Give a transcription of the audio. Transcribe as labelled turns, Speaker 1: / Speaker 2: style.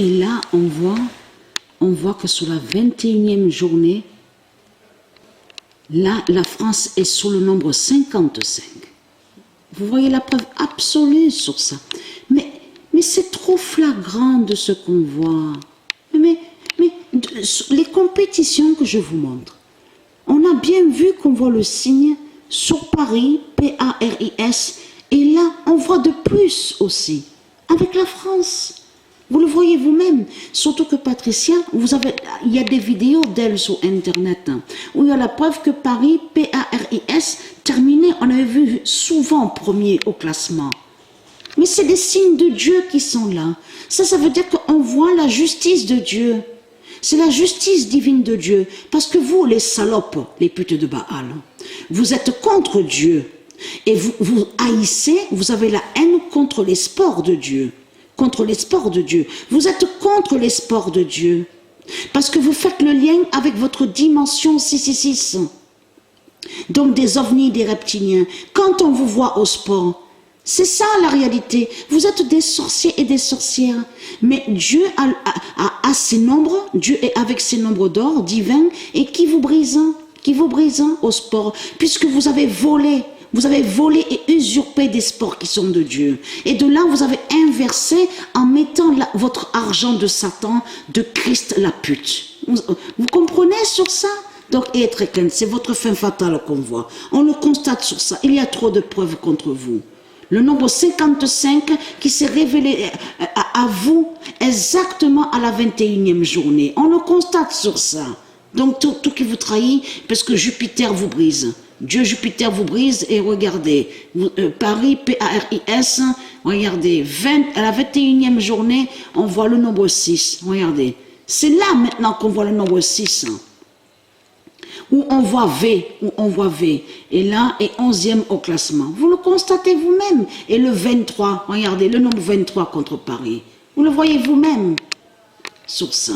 Speaker 1: Et là, on voit que sur la 21e journée, là, la France est sur le nombre 55. Vous voyez la preuve absolue sur ça. Mais c'est trop flagrant de ce qu'on voit. Mais les compétitions que je vous montre, on a bien vu qu'on voit le signe sur Paris, P-A-R-I-S, et là, on voit de plus aussi, avec la France. Vous le voyez vous-même, surtout que Patricia, il y a des vidéos d'elle sur Internet, hein, où il y a la preuve que Paris, P-A-R-I-S, terminé, on avait vu souvent premier au classement. Mais c'est des signes de Dieu qui sont là. Ça veut dire qu'on voit la justice de Dieu. C'est la justice divine de Dieu. Parce que vous, les salopes, les putes de Baal, vous êtes contre Dieu. Et vous haïssez, vous avez la haine contre les sports de Dieu. Contre les sports de Dieu. Vous êtes contre les sports de Dieu. Parce que vous faites le lien avec votre dimension 666. Donc des ovnis, des reptiliens. Quand on vous voit au sport, c'est ça la réalité. Vous êtes des sorciers et des sorcières. Mais Dieu a ses nombres, Dieu est avec ses nombres d'or divins et qui vous brise au sport. Puisque vous avez volé et usurpé des sports qui sont de Dieu. Et de là, vous avez inversé en mettant votre argent de Satan, de Christ la pute. Vous comprenez sur ça? Donc, c'est votre fin fatale qu'on voit. On le constate sur ça. Il y a trop de preuves contre vous. Le nombre 55 qui s'est révélé à vous exactement à la 21e journée. On le constate sur ça. Donc, tout qui vous trahit, parce que Jupiter vous brise. Dieu Jupiter vous brise et regardez, Paris, P-A-R-I-S, regardez, à la 21e journée, on voit le nombre 6, regardez. C'est là maintenant qu'on voit le nombre 6, où on voit V, et là est 11e au classement. Vous le constatez vous-même, et le 23, regardez, le nombre 23 contre Paris, vous le voyez vous-même sur ça.